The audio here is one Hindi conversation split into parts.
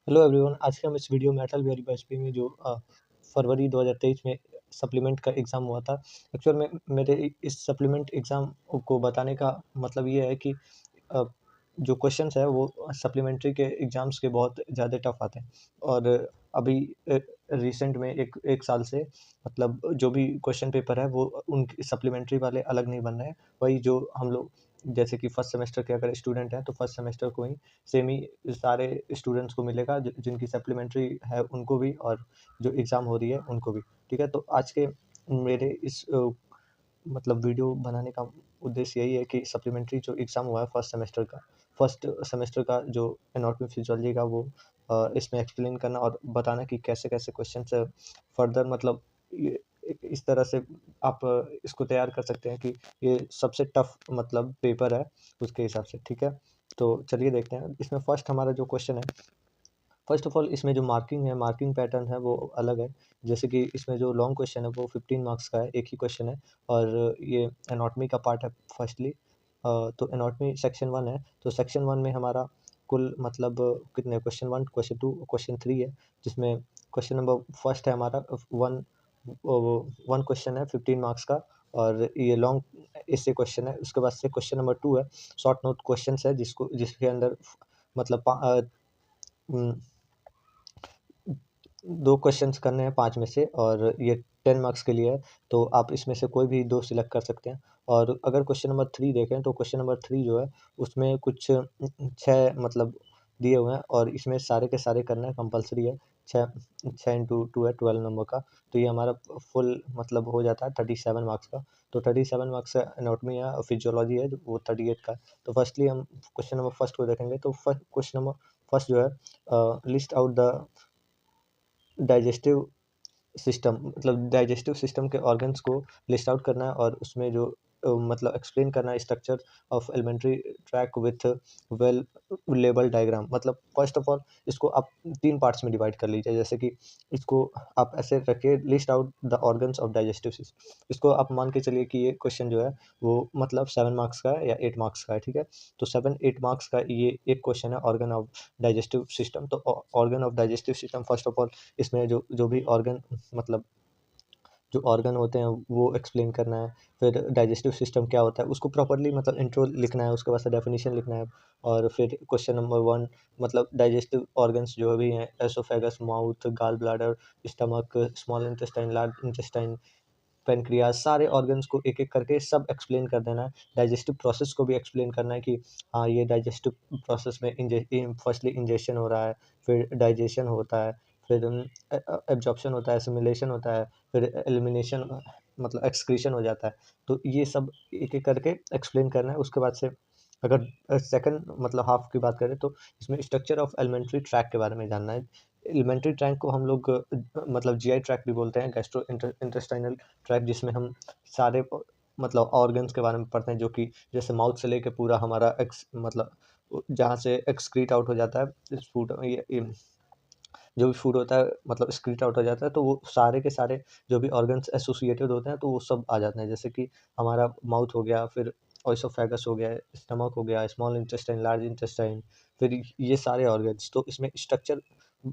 हेलो एवरीवन, आज के हम इस वीडियो में अटल बिहारी वाजपेयी में जो फरवरी 2023 में सप्लीमेंट का एग्ज़ाम हुआ था। एक्चुअल में मेरे इस सप्लीमेंट एग्ज़ाम को बताने का मतलब ये है कि अ, जो क्वेश्चंस है वो सप्लीमेंट्री के एग्ज़ाम्स के बहुत ज़्यादा टफ आते हैं। और अभी रिसेंट में एक एक साल से मतलब जो भी क्वेश्चन पेपर है वो उन सप्लीमेंट्री वाले अलग नहीं बन रहे हैं। वही जो हम लोग जैसे कि फर्स्ट सेमेस्टर के अगर स्टूडेंट हैं तो फर्स्ट सेमेस्टर को ही सेम ही सारे स्टूडेंट्स को मिलेगा जिनकी सप्लीमेंट्री है उनको भी, और जो एग्ज़ाम हो रही है उनको भी। ठीक है, तो आज के मेरे इस मतलब वीडियो बनाने का उद्देश्य यही है कि सप्लीमेंट्री जो एग्ज़ाम हुआ है फर्स्ट सेमेस्टर का जो एनाटॉमी फिजियोलॉजी का वो इसमें एक्सप्लेन करना और बताना कि कैसे-कैसे क्वेश्चंस फर्दर मतलब ये इस तरह से आप इसको तैयार कर सकते हैं कि ये सबसे टफ मतलब पेपर है उसके हिसाब से। ठीक है, तो चलिए देखते हैं। इसमें फर्स्ट हमारा जो क्वेश्चन है, फर्स्ट ऑफ ऑल इसमें जो मार्किंग पैटर्न है वो अलग है। जैसे कि इसमें जो लॉन्ग क्वेश्चन है वो 15 मार्क्स का है, एक ही क्वेश्चन है। और ये एनाटॉमी का पार्ट है फर्स्टली। तो एनाटॉमी सेक्शन 1 है, तो सेक्शन 1 में हमारा कुल मतलब कितने क्वेश्चन 1, क्वेश्चन 2, क्वेश्चन 3 है, जिसमें क्वेश्चन नंबर फर्स्ट है हमारा 1 क्वेश्चन है 15 मार्क्स का, और ये लॉन्ग ऐसे क्वेश्चन है। उसके बाद से क्वेश्चन नंबर 2 है, शॉर्ट नोट क्वेश्चंस है जिसके अंदर मतलब 2 क्वेश्चंस करने हैं 5 में से, और ये 10 मार्क्स के लिए है, तो आप इसमें से कोई भी 2 सिलेक्ट कर सकते हैं। और अगर क्वेश्चन नंबर 3 देखें तो क्वेश्चन नंबर 3 जो है उसमें कुछ 6 मतलब दिए हुए हैं, और इसमें सारे के सारे करना कंपल्सरी है। 6 6 इंटू 2 है 12 नंबर का, तो ये हमारा फुल मतलब हो जाता है 37 मार्क्स का। तो 37 मार्क्स का एनाटॉमी है और फिजियोलॉजी है जो वो 38 का है। तो फर्स्टली हम क्वेश्चन नंबर फर्स्ट को देखेंगे, तो क्वेश्चन नंबर फर्स्ट जो है, list out the digestive digestive system के ऑर्गन्स को लिस्ट आउट करना है, और उसमें जो मतलब एक्सप्लेन करना है structure of elementary track with well label diagram. मतलब फर्स्ट ऑफ ऑल इसको आप 3 पार्ट्स में डिवाइड कर लीजिए। जैसे कि इसको आप ऐसे रखिए, list out the organs of digestive system. इसको आप मान के चलिए कि ये क्वेश्चन जो है वो मतलब 7 मार्क्स का है या 8 मार्क्स का है। ठीक है, तो 7-8 मार्क्स का ये एक क्वेश्चन है, ऑर्गन ऑफ डाइजेस्टिव सिस्टम। तो organ of digestive system first of all इसमें जो भी ऑर्गन मतलब जो ऑर्गन होते हैं वो एक्सप्लेन करना है। फिर डाइजेस्टिव सिस्टम क्या होता है उसको प्रॉपर्ली मतलब इंट्रो लिखना है, उसके बाद से डेफिनेशन लिखना है। और फिर क्वेश्चन नंबर 1 मतलब डाइजेस्टिव ऑर्गन्स जो भी हैं, oesophagus, mouth, gall bladder, stomach, small intestine, large intestine, pancreas, सारे ऑर्गन्स को एक-एक करके सब एक्सप्लेन कर देना है। डाइजेस्टिव प्रोसेस को भी एक्सप्लेन करना है कि हाँ, ये डाइजेस्टिव प्रोसेस में फर्स्टली इंजेशन हो रहा है, फिर डाइजेशन होता है, फिर एब्जॉर्प्शन होता है, असिमिलेशन होता है, फिर एलिमिनेशन मतलब एक्सक्रीशन हो जाता है। तो ये सब एक-एक करके एक्सप्लेन करना है। उसके बाद से अगर सेकंड मतलब हाफ की बात करें तो इसमें स्ट्रक्चर ऑफ एलिमेंट्री ट्रैक के बारे में जानना है। एलिमेंट्री ट्रैक को हम लोग मतलब जीआई ट्रैक भी बोलते हैं, गैस्ट्रो इंटेस्टाइनल ट्रैक, जिसमें हम सारे मतलब ऑर्गन्स के बारे में पढ़ते हैं, जो कि जैसे माउथ से लेके पूरा हमारा मतलब जहाँ से एक्सक्रीट आउट हो जाता है इस फूड ये जो भी फूड होता है मतलब एक्सक्रीट आउट हो जाता है, तो वो सारे के सारे जो भी ऑर्गन्स एसोसिएटेड होते हैं तो वो सब आ जाते हैं। जैसे कि हमारा माउथ हो गया, फिर ओएसोफेगस हो गया, स्टमक हो गया, स्मॉल इंटेस्टाइन, लार्ज इंटेस्टाइन, फिर ये सारे ऑर्गन्स। तो इसमें स्ट्रक्चर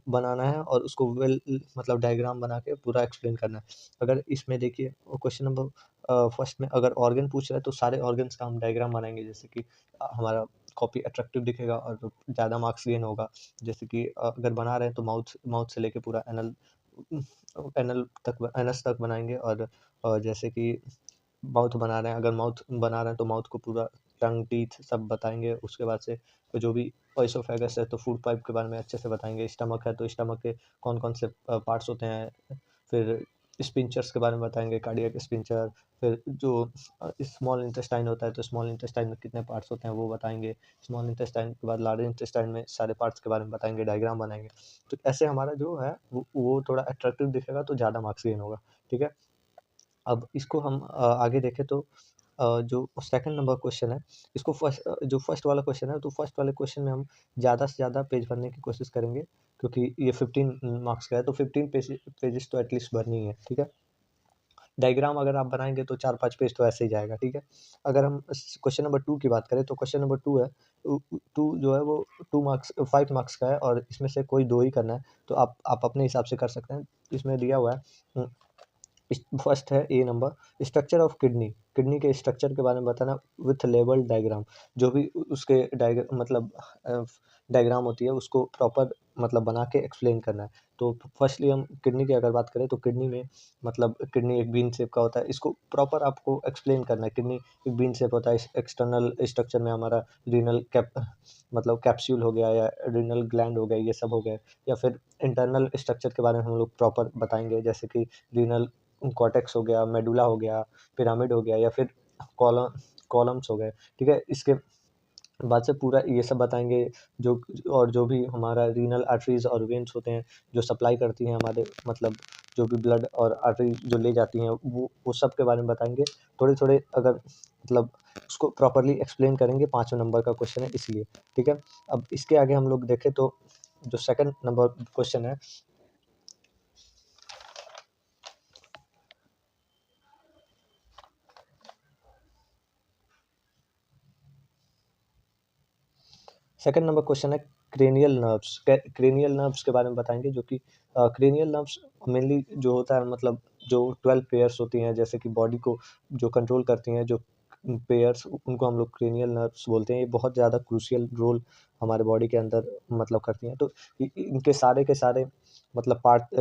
बनाना है और उसको वेल मतलब डायग्राम बना के पूरा एक्सप्लेन करना है। अगर इसमें देखिए क्वेश्चन नंबर फर्स्ट में अगर ऑर्गन पूछ रहा है तो सारे ऑर्गन्स का हम डायग्राम बनाएँगे, जिससे कि हमारा कॉपी अट्रैक्टिव दिखेगा और ज़्यादा मार्क्स गेन होगा। जैसे कि अगर बना रहे हैं तो माउथ माउथ से लेके पूरा एनस तक बनाएँगे। और जैसे कि माउथ बना रहे हैं, अगर माउथ बना रहे हैं तो माउथ को पूरा टंग, टीथ सब बताएँगे। उसके बाद से जो भी ओएसोफेगस है तो फूड पाइप के बारे में अच्छे से बताएँगे। स्टमक है तो स्टमक के कौन-कौन से पार्ट्स होते हैं। फिर स्फिंक्चर्स के बारे में बताएँगे, कार्डियक स्फिंक्चर। फिर जो स्मॉल इंटेस्टाइन होता है तो स्मॉल इंटेस्टाइन में कितने पार्ट्स होते हैं वो बताएँगे। स्मॉल इंटेस्टाइन के बाद लार्ज इंटेस्टाइन में सारे पार्ट्स के बारे में बताएँगे, डायग्राम बनाएँगे। तो ऐसे हमारा जो है वो थोड़ा अट्रैक्टिव दिखेगा तो ज़्यादा मार्क्स गेन होगा। ठीक है? अब इसको हम आगे देखें तो जो सेकंड नंबर क्वेश्चन है, इसको जो फर्स्ट वाला क्वेश्चन है, तो फर्स्ट वाले क्वेश्चन में हम ज़्यादा से ज़्यादा पेज भरने की कोशिश करेंगे, क्योंकि ये 15 मार्क्स का है, तो 15 पेजेस तो एटलीस्ट भरनी ही है। ठीक है? डायग्राम अगर आप बनाएँगे तो 4-5 पेज तो ऐसे ही जाएगा। ठीक है? अगर हम क्वेश्चन नंबर 2 की बात करें तो क्वेश्चन नंबर 2 है, टू जो है वो 5 मार्क्स का है और इसमें से कोई 2 ही करना है, तो आप अपने हिसाब से कर सकते हैं। इसमें दिया हुआ है फर्स्ट है A number, structure of kidney, kidney के स्ट्रक्चर के बारे में बताना विथ लेबल डायग्राम, जो भी उसके डायग्राम होती है उसको प्रॉपर मतलब बना के एक्सप्लेन करना है। तो फर्स्टली हम किडनी की अगर बात करें तो किडनी में मतलब किडनी एक बीन शेप का होता है, इसको प्रॉपर आपको एक्सप्लेन करना है। किडनी एक बीन शेप होता है, एक्सटर्नल स्ट्रक्चर में हमारा रीनल मतलब कैप्सूल हो गया या रीनल ग्लैंड हो गया, ये सब हो गए, या फिर इंटरनल स्ट्रक्चर के बारे में हम लोग प्रॉपर बताएंगे, जैसे कि रीनल कॉर्टेक्स हो गया, मेडुला हो गया, पिरामिड हो गया, या फिर कॉलम्स हो गए। ठीक है, इसके बाद से पूरा ये सब बताएंगे जो, और जो भी हमारा रीनल आर्टरीज और वेन्स होते हैं जो सप्लाई करती हैं हमारे मतलब जो भी ब्लड और आर्टरी जो ले जाती हैं वो सब के बारे में बताएंगे थोड़े थोड़े, अगर मतलब उसको प्रॉपरली एक्सप्लेन करेंगे। 5वें नंबर का क्वेश्चन है इसलिए। ठीक है, अब इसके आगे हम लोग देखें तो जो सेकंड नंबर क्वेश्चन है, सेकंड नंबर क्वेश्चन है क्रेनियल नर्व्स। क्रेनियल नर्व्स के बारे में बताएंगे, जो कि क्रेनियल नर्व्स मेनली जो होता है मतलब जो 12 पेयर्स होती हैं, जैसे कि बॉडी को जो कंट्रोल करती हैं, जो पेयर्स, उनको हम लोग क्रेनियल नर्व्स बोलते हैं। ये बहुत ज़्यादा क्रूशियल रोल हमारे बॉडी के अंदर मतलब करती हैं। तो इनके सारे के सारे मतलब पार्ट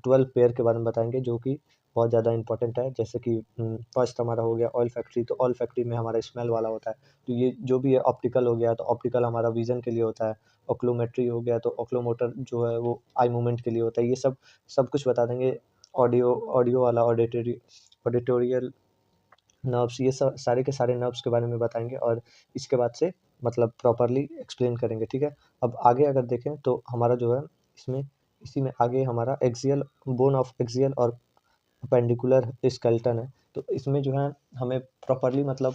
12 पेयर के बारे में बताएंगे, जो कि बहुत ज़्यादा इंपॉर्टेंट है। जैसे कि फर्स्ट हमारा हो गया ऑयल फैक्ट्री, तो ऑयल फैक्ट्री में हमारा स्मेल वाला होता है, तो ये जो भी है ऑप्टिकल हो गया, तो ऑप्टिकल हमारा विजन के लिए होता है। ओक्लोमेट्री हो गया, तो ओक्लोमोटर जो है वो आई मूवमेंट के लिए होता है। ये सब सब कुछ बता देंगे। ऑडियो वाला ऑडिटोरियल नर्व्स, ये सब सारे के सारे नर्व्स के बारे में बताएंगे और इसके बाद से मतलब प्रॉपरली एक्सप्लेन करेंगे। ठीक है, अब आगे अगर देखें तो हमारा जो है इसमें इसी में आगे हमारा एक्सियल बोन ऑफ एक्सियल और पेंडिकुलर स्केलेटन है। तो इसमें जो है हमें प्रॉपरली मतलब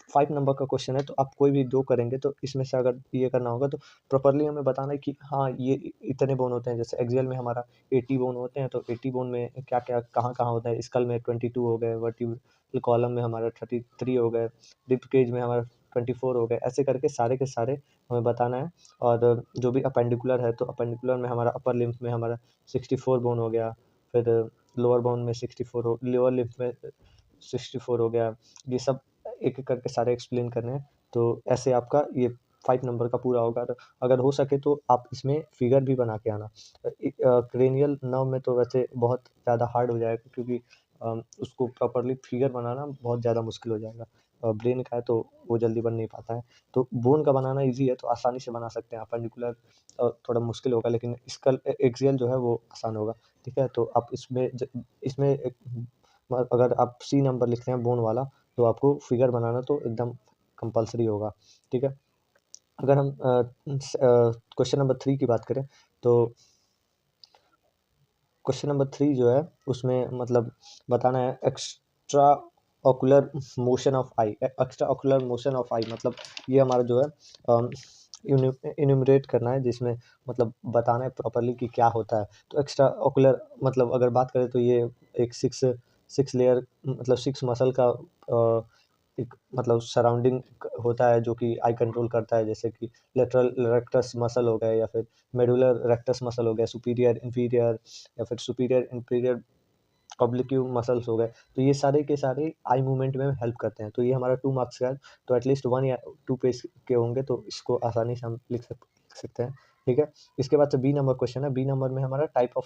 5 नंबर का क्वेश्चन है, तो आप कोई भी 2 करेंगे तो इसमें से अगर ये करना होगा तो प्रॉपरली हमें बताना है कि हाँ ये इतने बोन होते हैं। जैसे एक्सियल में हमारा 80 बोन होते हैं, तो 80 बोन में क्या क्या कहाँ कहाँ होता है। स्कल में 22 हो गए, वर्टिब्रल कॉलम में हमारा 33 हो गए, रिब केज में हमारा 24 हो गए, ऐसे करके सारे के सारे हमें बताना है। और जो भी अपेंडिकुलर है, तो अपेंडिकुलर में हमारा अपर लिम्फ में हमारा 64 बोन हो गया, फिर लोअर बाउंड में 64 हो, लोअर लिम्फ में 64 हो गया। ये सब एक एक करके सारे एक्सप्लेन करने हैं। तो ऐसे आपका ये 5 नंबर का पूरा होगा। तो अगर हो सके तो आप इसमें फिगर भी बना के आना। क्रेनियल नर्व में तो वैसे बहुत ज़्यादा हार्ड हो जाएगा, क्योंकि उसको प्रॉपरली फिगर बनाना बहुत ज़्यादा मुश्किल हो जाएगा। ब्रेन का है तो वो जल्दी बन नहीं पाता है। तो बोन का बनाना ईजी है, तो आसानी से बना सकते हैं। अपेंडिकुलर थोड़ा मुश्किल होगा, लेकिन स्कल एक्सियल जो है वो आसान होगा। ठीक है, तो आप इसमें अगर आप सी नंबर लिखते हैं बोन वाला, तो आपको फिगर बनाना तो एकदम कंपलसरी होगा। ठीक है, अगर हम क्वेश्चन नंबर 3 की बात करें तो क्वेश्चन नंबर 3 जो है उसमें मतलब बताना है extra ocular motion of eye. Extra ocular motion of eye मतलब ये हमारा जो है इन्यूमरेट करना है, जिसमें मतलब बताना है प्रॉपरली कि क्या होता है। तो एक्स्ट्रा ऑकुलर मतलब अगर बात करें तो ये एक सिक्स लेयर मतलब 6 मसल का एक मतलब सराउंडिंग होता है, जो कि आई कंट्रोल करता है। जैसे कि लेटरल रेक्टस मसल हो गए, या फिर मेडुलर रेक्टस मसल हो गया, सुपीरियर इंफीरियर, या फिर सुपीरियर इंफीरियर ऑब्लिक्यू मसल्स हो गए। तो ये सारे के सारे आई मूवमेंट में हेल्प करते हैं। तो ये हमारा 2 मार्क्स का है, तो एटलीस्ट 1 या 2 पेज के होंगे, तो इसको आसानी से हम लिख सकते हैं। ठीक है, इसके बाद से बी नंबर क्वेश्चन है। बी नंबर में हमारा टाइप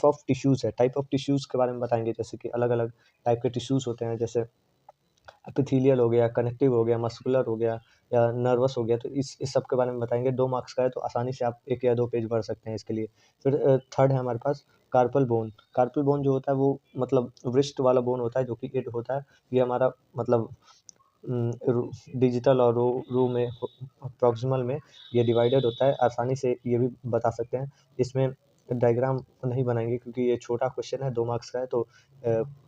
ऑफ टिश्यूज़ है। टाइप ऑफ टिश्यूज़ के बारे में बताएंगे, जैसे कि अलग अलग टाइप के टिश्यूज़ होते हैं, जैसे एपिथेलियल हो गया, कनेक्टिव हो गया, मस्कुलर हो गया, या नर्वस हो गया। तो इस सब के बारे में बताएंगे। 2 मार्क्स का है, तो आसानी से आप 1 या 2 पेज भर सकते हैं इसके लिए। फिर थर्ड है हमारे पास कार्पल बोन। कार्पल बोन जो होता है वो मतलब व्रिस्ट वाला बोन होता है, जो कि इट होता है। ये हमारा मतलब डिजिटल और रो में प्रॉक्सिमल में ये डिवाइडेड होता है। आसानी से ये भी बता सकते हैं। इसमें डायग्राम नहीं बनाएंगे, क्योंकि ये छोटा क्वेश्चन है, 2 मार्क्स का है। तो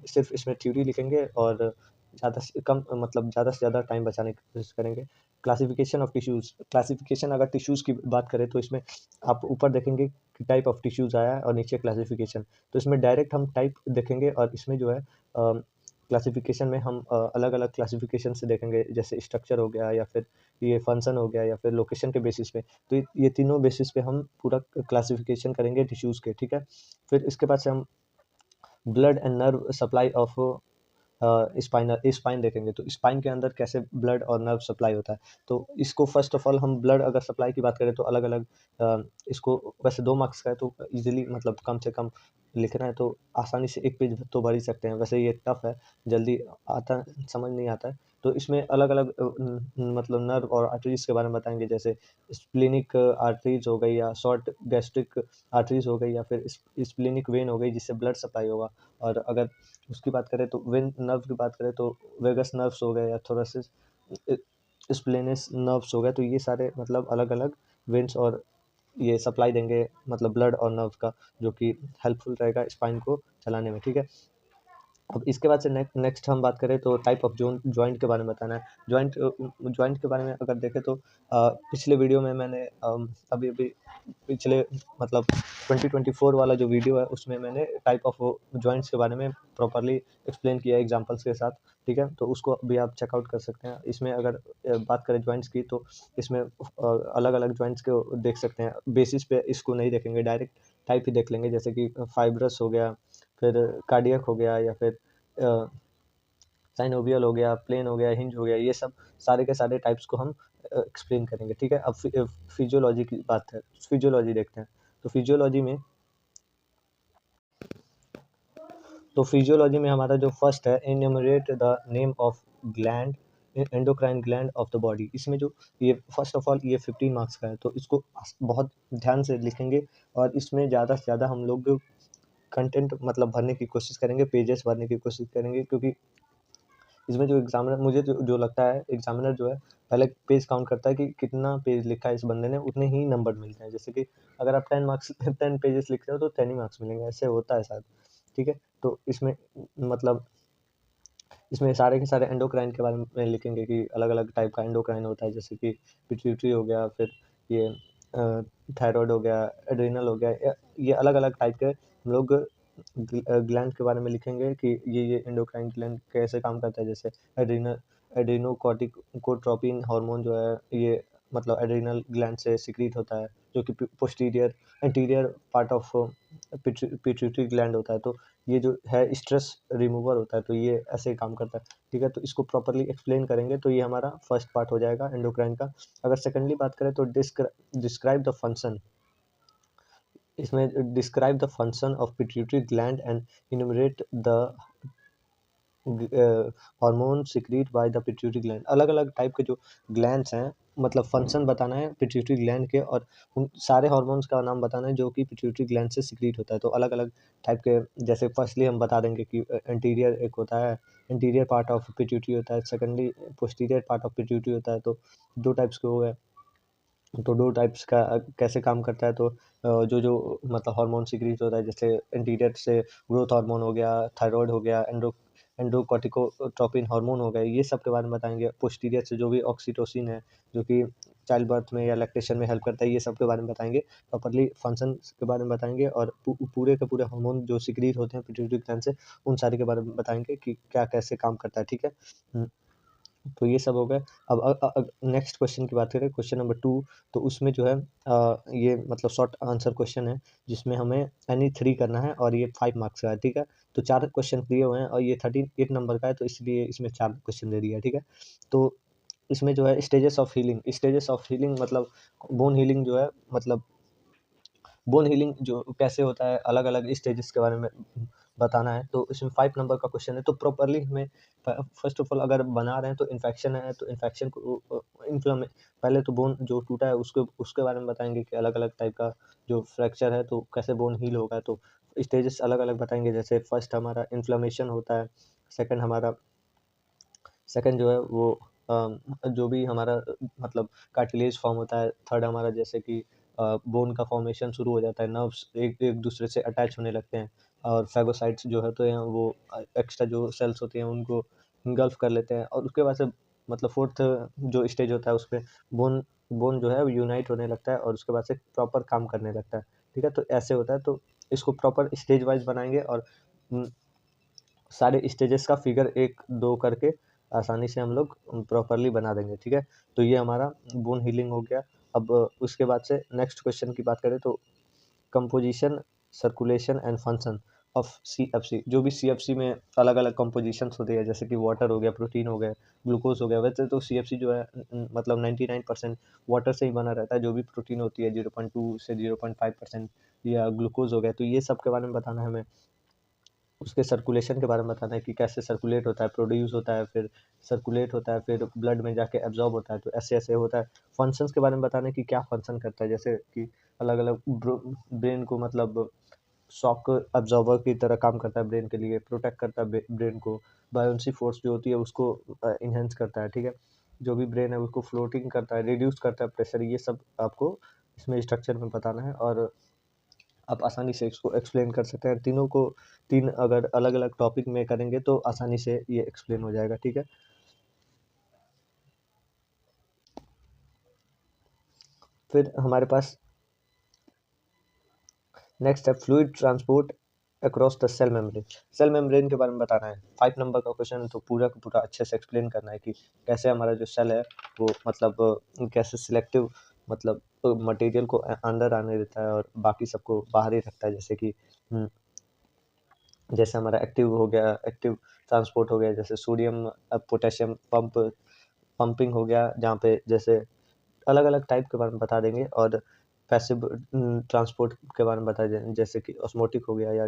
सिर्फ इसमें थ्योरी लिखेंगे और ज़्यादा से कम मतलब ज़्यादा से ज़्यादा टाइम बचाने की कोशिश करेंगे। क्लासिफिकेशन ऑफ टिश्यूज़, क्लासिफिकेशन अगर टिश्यूज़ की बात करें तो इसमें आप ऊपर देखेंगे कि टाइप ऑफ टिश्यूज़ आया है और नीचे क्लासिफिकेशन। तो इसमें डायरेक्ट हम टाइप देखेंगे और इसमें जो है क्लासिफिकेशन में हम अलग अलग क्लासिफिकेशन से देखेंगे, जैसे स्ट्रक्चर हो गया या फिर ये फंक्शन हो गया या फिर लोकेशन के बेसिस पे। तो ये तीनों बेसिस पे हम पूरा क्लासिफिकेशन करेंगे टिश्यूज़ के, ठीक है। फिर इसके बाद से हम blood and nerve supply of spine देखेंगे। तो स्पाइन के अंदर कैसे ब्लड और नर्व सप्लाई होता है। तो इसको फर्स्ट ऑफ ऑल हम ब्लड अगर सप्लाई की बात करें तो अलग अलग इसको वैसे 2 मार्क्स का है, तो इजीली मतलब कम से कम लिखना है तो आसानी से 1 पेज तो भर ही सकते हैं। वैसे ये टफ है, जल्दी आता समझ नहीं आता है। तो इसमें अलग अलग मतलब नर्व और आर्टरीज के बारे में बताएंगे, जैसे स्प्लेनिक आर्टरीज हो गई या शॉर्ट गैस्ट्रिक आर्टरीज हो गई या फिर स्प्लेनिक वेन हो गई जिससे ब्लड सप्लाई होगा। और अगर उसकी बात करें तो वेन नर्व की बात करें तो वेगस नर्व्स हो गए या थोरेसिस स्प्लेनिस नर्व्स हो गए। तो ये सारे मतलब अलग अलग वेन्स और ये सप्लाई देंगे मतलब ब्लड और नर्व का, जो कि हेल्पफुल रहेगा स्पाइन को चलाने में, ठीक है। अब इसके बाद से नेक्स्ट हम बात करें तो टाइप ऑफ जॉइंट के बारे में बताना है। जॉइंट के बारे में अगर देखें तो पिछले वीडियो में मैंने अभी अभी पिछले मतलब 2024 वाला जो वीडियो है उसमें मैंने टाइप ऑफ जॉइंट्स के बारे में प्रॉपर्ली एक्सप्लेन किया है एग्जांपल्स के साथ, ठीक है। तो उसको भी आप चेकआउट कर सकते हैं। इसमें अगर बात करें जॉइंट्स की तो इसमें अलग अलग जॉइंट्स को देख सकते हैं। बेसिस पे इसको नहीं देखेंगे, डायरेक्ट टाइप ही देख लेंगे, जैसे कि फाइब्रस हो गया, फिर कार्डियक हो गया या फिर साइनोवियल हो गया, प्लेन हो गया, हिंज हो गया। ये सब सारे के सारे टाइप्स को हम एक्सप्लेन करेंगे, ठीक है। अब फिजियोलॉजी की बात है, फिजियोलॉजी देखते हैं। तो फिजियोलॉजी में हमारा जो फर्स्ट है, enumerate the name of gland endocrine gland of the body. इसमें जो ये फर्स्ट ऑफ ऑल ये 15 मार्क्स का है, तो इसको बहुत ध्यान से लिखेंगे और इसमें ज़्यादा से ज़्यादा हम लोग कंटेंट मतलब भरने की कोशिश करेंगे, पेजेस भरने की कोशिश करेंगे, क्योंकि इसमें जो एग्जामिनर मुझे जो लगता है, एग्जामिनर जो है पहले पेज काउंट करता है कि कितना पेज लिखा है इस बंदे ने, उतने ही नंबर मिलते हैं। जैसे कि अगर आप 10 मार्क्स 10 पेजेस लिख रहे हो तो 10 ही मार्क्स मिलेंगे, ऐसे होता है शायद, ठीक है। तो इसमें मतलब इसमें सारे के सारे एंडोक्राइन के बारे में लिखेंगे कि अलग अलग टाइप का एंडोक्राइन होता है, जैसे कि पिट्यूटरी हो गया, फिर ये थायराइड हो गया, एड्रिनल हो गया। ये अलग अलग टाइप के हम लोग ग्लैंड के बारे में लिखेंगे कि ये एंडोक्राइन ग्लैंड कैसे काम करता है। जैसे एड्रिनल एड्रिनोकोर्टिकोट्रोपिन हार्मोन जो है ये मतलब एड्रिनल ग्लैंड से सिक्रीट होता है, जो कि posterior anterior part of pituitary gland होता है। तो ये जो है स्ट्रेस रिमूवर होता है, तो ये ऐसे ही काम करता है, ठीक है। तो इसको प्रॉपर्ली एक्सप्लेन करेंगे, तो ये हमारा फर्स्ट पार्ट हो जाएगा एंडोक्राइन का। अगर सेकेंडली बात करें तो डिस्क्राइब द फंक्शन, इसमें describe the function of pituitary gland and इनुमरेट the hormone secrete by the pituitary gland. अलग अलग टाइप के जो ग्लैंड्स हैं मतलब फंक्शन बताना है पिट्यूटरी ग्लैंड के, और उन सारे हार्मोन्स का नाम बताना है जो कि पिट्यूटरी ग्लैंड से सिक्रीट होता है। तो अलग अलग टाइप के, जैसे फर्स्टली हम बता देंगे कि एंटीरियर एक होता है, एंटीरियर पार्ट ऑफ पिट्यूटरी होता है, secondly posterior part of pituitary होता है। तो 2 टाइप्स के हो गए। तो 2 टाइप्स का कैसे काम करता है, तो जो मतलब हार्मोन सिक्रीट होता है, जैसे एंटीरियर से ग्रोथ हार्मोन हो गया, थायराइड हो गया, एंडोकॉर्टिकोट्रोपिन हार्मोन हो गया, ये सब के बारे में बताएंगे। पोस्टीरियर से जो भी ऑक्सीटोसिन है, जो कि चाइल्ड बर्थ में या लैक्टेशन में हेल्प करता है, ये सब के बारे में बताएंगे। प्रॉपर्ली फंक्शन के बारे में बताएंगे और पूरे के पूरे हार्मोन जो सिक्रीट होते हैं पिट्यूटरी ग्लैंड से, उन सारे के बारे में बताएंगे कि क्या कैसे काम करता है, ठीक है। तो ये सब हो गए। अब नेक्स्ट क्वेश्चन की बात करें, क्वेश्चन नंबर 2। तो उसमें जो है ये मतलब शॉर्ट आंसर क्वेश्चन है, जिसमें हमें एनी 3 करना है और ये 5 मार्क्स का है, ठीक है। तो 4 क्वेश्चन दिए हुए हैं और ये 38 नंबर का है, तो इसलिए इसमें 4 क्वेश्चन दे दिया है, ठीक है। तो इसमें जो है स्टेजेस ऑफ हीलिंग मतलब बोन हीलिंग जो है मतलब बोन हीलिंग जो कैसे होता है, अलग अलग स्टेजेस के बारे में बताना है। तो इसमें 5 नंबर का क्वेश्चन है। तो प्रॉपर्ली हमें फर्स्ट ऑफ ऑल अगर बना रहे हैं तो इन्फेक्शन है, तो इन्फेक्शन को इन्फ्लेमे पहले तो बोन जो टूटा है उसके उसके बारे में बताएंगे कि अलग अलग टाइप का जो फ्रैक्चर है तो कैसे बोन हील होगा। तो स्टेजेस अलग अलग बताएंगे, जैसे फर्स्ट हमारा इन्फ्लेमेशन होता है, सेकंड हमारा सेकंड जो है वो जो भी हमारा मतलब कार्टिलेज फॉर्म होता है, थर्ड हमारा जैसे कि बोन का फॉर्मेशन शुरू हो जाता है, नर्व्स एक एक दूसरे से अटैच होने लगते हैं, और फैगोसाइट्स जो होते हैं वो एक्स्ट्रा जो सेल्स होते हैं उनको इंगल्फ कर लेते हैं, और उसके बाद से मतलब फोर्थ जो स्टेज होता है उसमें बोन बोन जो है वो यूनाइट होने लगता है और उसके बाद से प्रॉपर काम करने लगता है, ठीक है। तो ऐसे होता है, तो इसको प्रॉपर स्टेज वाइज बनाएंगे और सारे स्टेजेस का फिगर 1-2 करके आसानी से हम लोग प्रॉपरली बना देंगे, ठीक है। तो ये हमारा बोन हीलिंग हो गया। अब उसके बाद से नेक्स्ट क्वेश्चन की बात करें तो composition, circulation and function of CFC. जो भी सीएफसी में अलग अलग कंपोजिशंस होती है, जैसे कि वाटर हो गया, प्रोटीन हो गया, ग्लूकोज हो गया। वैसे तो सीएफसी जो है मतलब 99% वाटर से ही बना रहता है। जो भी प्रोटीन होती है 0.2 से 0.5% या ग्लूकोज हो गया, तो ये सब के बारे में बताना है हमें। उसके सर्कुलेशन के बारे में बताना है कि कैसे सर्कुलेट होता है, प्रोड्यूस होता है, फिर सर्कुलेट होता है, फिर ब्लड में जाके एब्जॉर्ब होता है, तो ऐसे ऐसे होता है। फंक्शंस के बारे में बताना है कि क्या फंक्शन करता है, जैसे कि अलग अलग ब्रेन को मतलब शॉक अब्जॉर्बर की तरह काम करता है, ब्रेन के लिए प्रोटेक्ट करता है ब्रेन को। बायोन्सी फोर्स जो होती है उसको इन्हेंस करता है, ठीक है। जो भी ब्रेन है उसको फ्लोटिंग करता है, रिड्यूस करता है प्रेशर। ये सब आपको इसमें स्ट्रक्चर में बताना है और आप आसानी से इसको एक्सप्लेन कर सकते हैं। तीनों को 3 अगर अलग अलग टॉपिक में करेंगे तो आसानी से ये एक्सप्लेन हो जाएगा, ठीक है। फिर हमारे पास नेक्स्ट है fluid transport across the cell membrane. Cell membrane के बारे में बताना है। 5 नंबर का क्वेश्चन है, तो पूरा का पूरा अच्छे से एक्सप्लेन करना है कि कैसे हमारा जो सेल है वो मतलब कैसे सिलेक्टिव मतलब मटेरियल को अंदर आने देता है और बाकी सबको बाहर ही रखता है। जैसे कि जैसे हमारा एक्टिव हो गया, एक्टिव ट्रांसपोर्ट हो गया, जैसे सोडियम पोटेशियम पंपिंग हो गया, जहाँ पे जैसे अलग अलग टाइप के बारे में बता देंगे। और पैसिव ट्रांसपोर्ट के बारे में बता देंगे, जैसे कि ऑस्मोटिक हो गया या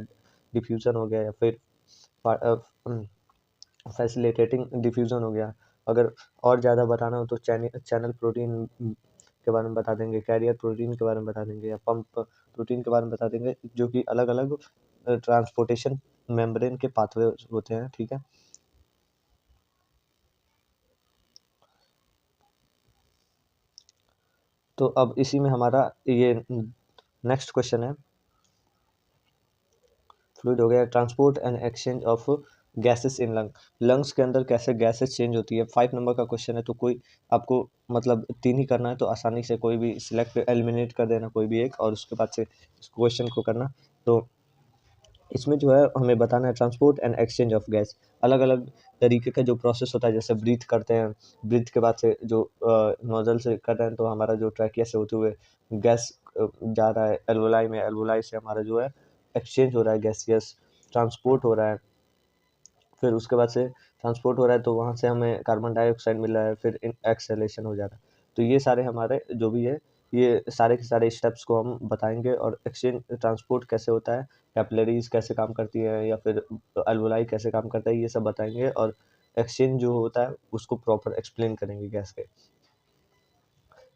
डिफ्यूजन हो गया या फिर फैसिलिटेटिंग डिफ्यूजन हो गया। अगर और ज़्यादा बताना हो तो चैनल प्रोटीन के बारे में बता देंगे, कैरियर प्रोटीन के बारे में बता देंगे या पंप प्रोटीन के बारे में बता देंगे, जो कि अलग अलग ट्रांसपोर्टेशन मेम्ब्रेन के पाथवे होते हैं, ठीक है। तो अब इसी में हमारा ये नेक्स्ट क्वेश्चन है, फ्लूइड हो गया, transport and exchange of gases in lungs के अंदर कैसे गैसेस चेंज होती है। 5 नंबर का क्वेश्चन है, तो कोई आपको मतलब 3 ही करना है, तो आसानी से कोई भी सिलेक्ट एलिमिनेट कर देना कोई भी एक, और उसके बाद से इस क्वेश्चन को करना। तो इसमें जो है हमें बताना है transport and exchange of gas. अलग अलग तरीके का जो प्रोसेस होता है, जैसे ब्रीथ करते हैं, ब्रीथ के बाद से जो नोजल से कर रहे हैं तो हमारा जो ट्रैकिया से होते हुए गैस जा रहा है एल्वोलाई में, एल्वोलाई से हमारा जो है एक्सचेंज हो रहा है, गैसियस ट्रांसपोर्ट हो रहा है। फिर उसके बाद से ट्रांसपोर्ट हो रहा है तो वहाँ से हमें कार्बन डाइऑक्साइड मिल रहा है, फिर एक्सेलेशन हो जा रहा है। तो ये सारे हमारे जो भी है, ये सारे के सारे स्टेप्स को हम बताएंगे। और एक्सचेंज ट्रांसपोर्ट कैसे होता है, कैपिलरीज कैसे काम करती है, या फिर अल्वोलाई कैसे काम करता है, ये सब बताएंगे। और एक्सचेंज जो होता है उसको प्रॉपर एक्सप्लेन करेंगे गैस के।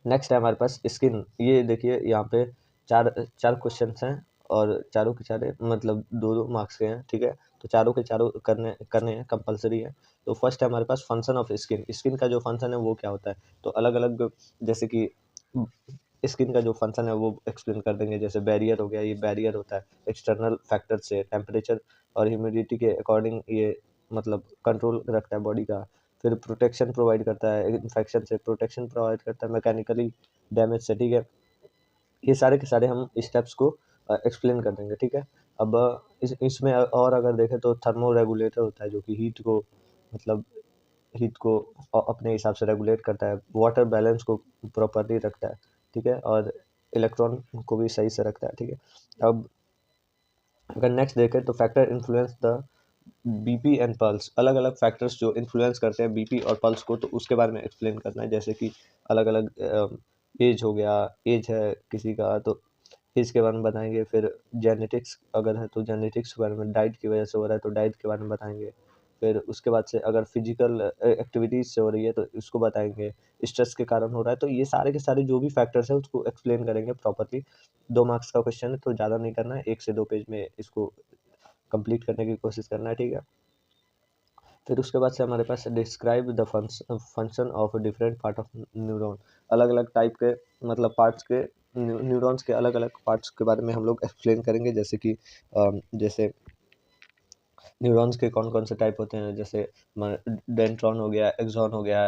नेक्स्ट है हमारे पास स्किन। ये देखिए यहाँ पे चार चार क्वेश्चन हैं और चारों के चारे मतलब 2-2 मार्क्स के हैं, ठीक है। तो चारों के चारों करने करने हैं, कंपलसरी है। तो फर्स्ट है हमारे पास फंक्शन ऑफ स्किन। स्किन का जो फंक्शन है वो क्या होता है, तो अलग अलग जैसे कि स्किन का जो फंक्शन है वो एक्सप्लेन कर देंगे। जैसे बैरियर हो गया, ये बैरियर होता है एक्सटर्नल फैक्टर से, टेम्परेचर और ह्यूमिडिटी के अकॉर्डिंग ये मतलब कंट्रोल रखता है बॉडी का। फिर प्रोटेक्शन प्रोवाइड करता है, इन्फेक्शन से प्रोटेक्शन प्रोवाइड करता है, मैकेनिकली डैमेज से, ठीक है। ये सारे के सारे हम स्टेप्स को एक्सप्लेन कर देंगे, ठीक है। अब इसमें और अगर देखें तो थर्मो रेगुलेटर होता है, जो कि मतलब हीट को अपने हिसाब से रेगुलेट करता है, वाटर बैलेंस को प्रॉपरली रखता है, ठीक है, और इलेक्ट्रॉन को भी सही से रखता है, ठीक है। अब अगर नेक्स्ट देखें तो factor influence the BP and pulse. अलग अलग फैक्टर्स जो इन्फ्लुएंस करते हैं बीपी और पल्स को, तो उसके बारे में एक्सप्लेन करना है। जैसे कि अलग अलग एज हो गया, एज है किसी का तो एज के बारे में बताएंगे। फिर जेनेटिक्स अगर है तो जेनेटिक्स के बारे में, डाइट की वजह से हो रहा है तो डाइट के बारे में बताएंगे। फिर उसके बाद से अगर फिजिकल एक्टिविटीज से हो रही है तो इसको बताएंगे। स्ट्रेस के कारण हो रहा है, तो ये सारे के सारे जो भी फैक्टर्स है उसको एक्सप्लेन करेंगे प्रॉपरली। 2 मार्क्स का क्वेश्चन है तो ज़्यादा नहीं करना है, 1 से 2 पेज में इसको कंप्लीट करने की कोशिश करना है, ठीक है। फिर उसके बाद से हमारे पास describe the function of different part of neuron. अलग अलग टाइप के मतलब पार्ट्स के न्यूरॉन्स के अलग अलग पार्ट्स के बारे में हम लोग एक्सप्लेन करेंगे। जैसे कि जैसे न्यूरॉन्स के कौन कौन से टाइप होते हैं, जैसे डेंड्रॉन हो गया, एक्सॉन हो गया,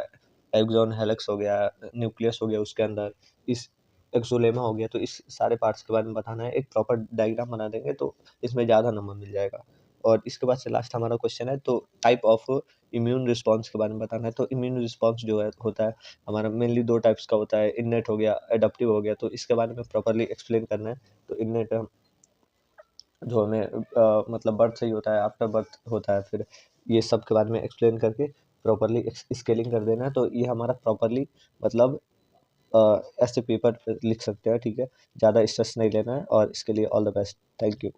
एक्सॉन हेलिक्स हो गया, न्यूक्लियस हो गया उसके अंदर, इस एक्सोलेमा हो गया। तो इस सारे पार्ट्स के बारे में बताना है, एक प्रॉपर डायग्राम बना देंगे तो इसमें ज़्यादा नंबर मिल जाएगा। और इसके बाद से लास्ट हमारा क्वेश्चन है, तो टाइप ऑफ इम्यून रिस्पॉन्स के बारे में बताना है। तो इम्यून रिस्पॉन्स जो है होता है हमारा मेनली 2 टाइप्स का होता है, इनेट हो गया, एडप्टिव हो गया। तो इसके बारे में प्रॉपर्ली एक्सप्लेन करना है। तो इनेट जो हमें मतलब बर्थ से ही होता है, आफ्टर बर्थ होता है, फिर ये सब के बारे में एक्सप्लेन करके प्रॉपर्ली स्केलिंग कर देना है। तो ये हमारा प्रॉपर्ली मतलब ऐसे पेपर पे लिख सकते हैं, ठीक है? ज़्यादा स्ट्रेस नहीं लेना है और इसके लिए all the best. Thank you.